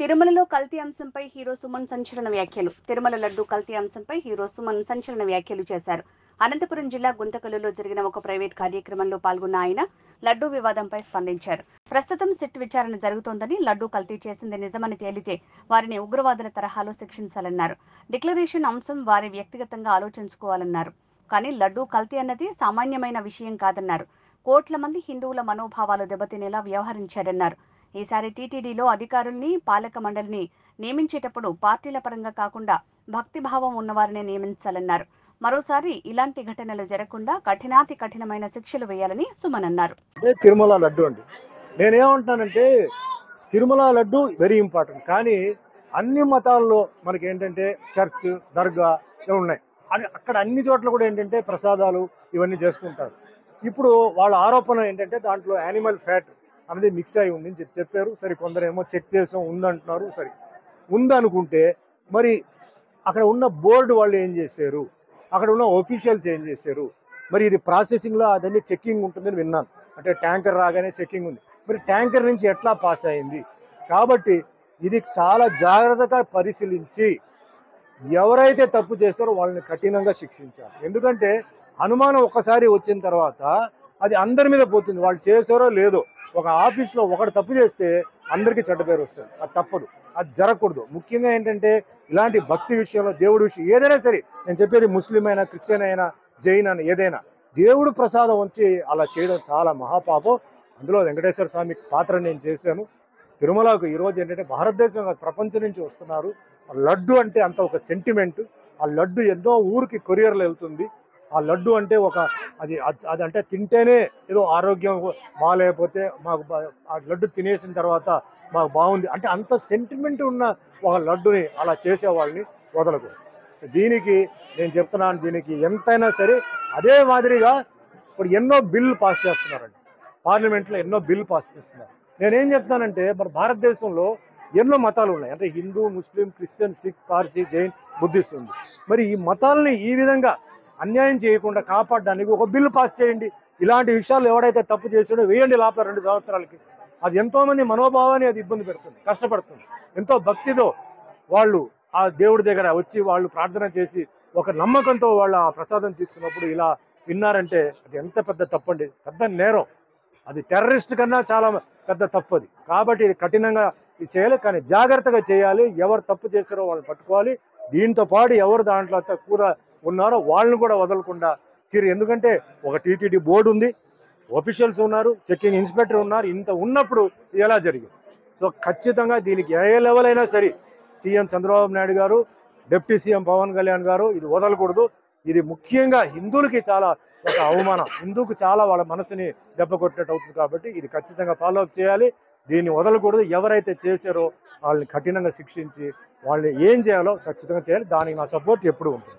తిరుమలలో కల్తీ అంశంపై హీరో సుమన్ సంచలన వ్యాఖ్యలు. తిరుమల లడ్డు కల్తీ అంశంపై హీరో సుమన్ సంచలన వ్యాఖ్యలు చేశారు. అనంతపురం జిల్లా గుంతకల్లులో జరిగిన ఒక ప్రైవేట్ కార్యక్రమంలో పాల్గొన్న ఆయన లడ్డు వివాదంపై స్పందించారు. ప్రస్తుతం సిట్ విచారణ జరుగుతోందని, లడ్డు కల్తీ చేసింది నిజమని తేలితే వారిని ఉగ్రవాదుల తరహాలో శిక్షించాలన్నారు. డిక్లరేషన్ అంశం వారి వ్యక్తిగతంగా ఆలోచించుకోవాలన్నారు. కానీ లడ్డు కల్తీ అన్నది సామాన్యమైన విషయం కాదన్నారు. కోట్ల మంది హిందువుల మనోభావాలు దెబ్బతినేలా వ్యవహరించారన్నారు. ఈసారి టీటీడీలో అధికారుల్ని, పాలక మండలిని నియమించేటప్పుడు పార్టీల పరంగా కాకుండా భక్తిభావం ఉన్నవారినే నియమించాలన్నారు. మరోసారి ఇలాంటి ఘటనలు జరగకుండా కఠినాతి కఠినమైన శిక్షలు వేయాలని సుమన్ అన్నారు. తిరుమల లడ్డు అండి, నేనేమంటానంటే తిరుమల లడ్డు వెరీ ఇంపార్టెంట్. కానీ అన్ని మతాల్లో మనకి ఏంటంటే చర్చ్, దర్గా ఉన్నాయి. అక్కడ అన్ని చోట్ల కూడా ఏంటంటే ప్రసాదాలు ఇవన్నీ చేస్తుంటారు. ఇప్పుడు వాళ్ళ ఆరోపణ ఏంటంటే దాంట్లో యానిమల్ ఫ్యాట్ అనేది మిక్స్ అయి ఉంది అని చెప్పారు. సరే, కొందరేమో చెక్ చేసాం ఉందంటున్నారు. సరే, ఉందనుకుంటే మరి అక్కడ ఉన్న బోర్డు వాళ్ళు ఏం చేశారు, అక్కడ ఉన్న ఒఫీషియల్స్ ఏం చేశారు? మరి ఇది ప్రాసెసింగ్లో అదన్నీ చెక్కింగ్ ఉంటుందని విన్నాను. అంటే ట్యాంకర్ రాగానే చెక్కింగ్ ఉంది. మరి ట్యాంకర్ నుంచి ఎట్లా పాస్ అయింది? కాబట్టి ఇది చాలా జాగ్రత్తగా పరిశీలించి ఎవరైతే తప్పు చేస్తారో వాళ్ళని కఠినంగా శిక్షించాలి. ఎందుకంటే అనుమానం ఒక్కసారి వచ్చిన తర్వాత అది అందరి మీద పోతుంది. వాళ్ళు చేశారో లేదో. ఒక ఆఫీస్లో ఒకటి తప్పు చేస్తే అందరికీ చెడ్డ పేరు వస్తుంది. అది తప్పదు, అది జరగకూడదు. ముఖ్యంగా ఏంటంటే ఇలాంటి భక్తి విషయంలో, దేవుడి విషయం ఏదైనా సరే, నేను చెప్పేది ముస్లిం అయినా, క్రిస్టియన్ అయినా, జైన్ అయినా, ఏదైనా దేవుడు ప్రసాదం వచ్చి అలా చేయడం చాలా మహాపాపం. అందులో వెంకటేశ్వర స్వామి పాత్ర నేను చేశాను. తిరుమలకు ఈరోజు ఏంటంటే భారతదేశం ప్రపంచం నుంచి వస్తున్నారు. లడ్డు అంటే అంత ఒక సెంటిమెంట్. ఆ లడ్డు ఎన్నో ఊరికి కొరియర్లు వెళ్తుంది. ఆ లడ్డు అంటే ఒక అది అంటే తింటేనే ఏదో ఆరోగ్యం బాగాలేకపోతే మాకు ఆ లడ్డు తినేసిన తర్వాత మాకు బాగుంది అంటే అంత సెంటిమెంట్ ఉన్న ఒక లడ్డుని అలా చేసేవాళ్ళని వదలకూడదు. దీనికి నేను చెప్తున్నాను, దీనికి ఎంతైనా సరే అదే మాదిరిగా ఇప్పుడు ఎన్నో బిల్లు పాస్ చేస్తున్నారండి. పార్లమెంట్లో ఎన్నో బిల్లు పాస్ చేస్తున్నారు. నేనేం చెప్తానంటే మన భారతదేశంలో ఎన్నో మతాలు ఉన్నాయి. అంటే Hindu, Muslim, Christian, Sikh, Parsi, Jain, Buddhist ఉంది. మరి ఈ మతాలని ఈ విధంగా అన్యాయం చేయకుండా కాపాడడానికి ఒక బిల్లు పాస్ చేయండి. ఇలాంటి విషయాలు ఎవడైతే తప్పు చేసాడో వేయండి లోపల 2 సంవత్సరాలకి. అది ఎంతోమంది మనోభావాన్ని అది ఇబ్బంది పెడుతుంది, కష్టపడుతుంది. ఎంతో భక్తితో వాళ్ళు ఆ దేవుడి దగ్గర వచ్చి వాళ్ళు ప్రార్థన చేసి ఒక నమ్మకంతో వాళ్ళు ఆ ప్రసాదం తీసుకున్నప్పుడు ఇలా విన్నారంటే అది ఎంత పెద్ద తప్పండి, పెద్ద నేరం. అది టెర్రరిస్ట్ కన్నా చాలా పెద్ద తప్పు అది. కాబట్టి ఇది కఠినంగా ఇది చేయాలి, కానీ జాగ్రత్తగా చేయాలి. ఎవరు తప్పు చేశారో వాళ్ళని పట్టుకోవాలి. దీంతో పాటు ఎవరు దాంట్లో కూడా ఉన్నారో వాళ్ళని కూడా వదలకుండా ఎందుకంటే ఒక టీటీడీ బోర్డు ఉంది, ఆఫీషియల్స్ ఉన్నారు, చెక్కింగ్ ఇన్స్పెక్టర్ ఉన్నారు. ఇంత ఉన్నప్పుడు ఎలా జరిగింది? సో ఖచ్చితంగా దీనికి ఏ లెవెల్ అయినా సరే సీఎం చంద్రబాబు నాయుడు గారు, డిప్యూటీ సీఎం పవన్ కళ్యాణ్ గారు ఇది వదలకూడదు. ఇది ముఖ్యంగా హిందువులకి చాలా ఒక అవమానం, హిందూకు చాలా వాళ్ళ మనసుని దెబ్బ కొట్టినట్టు అవుతుంది. కాబట్టి ఇది ఖచ్చితంగా ఫాలో అప్ చేయాలి. దీన్ని వదలకూడదు. ఎవరైతే చేశారో వాళ్ళని కఠినంగా శిక్షించి వాళ్ళని ఏం చేయాలో ఖచ్చితంగా చేయాలి. దానికి నా సపోర్ట్ ఎప్పుడు ఉంటుంది.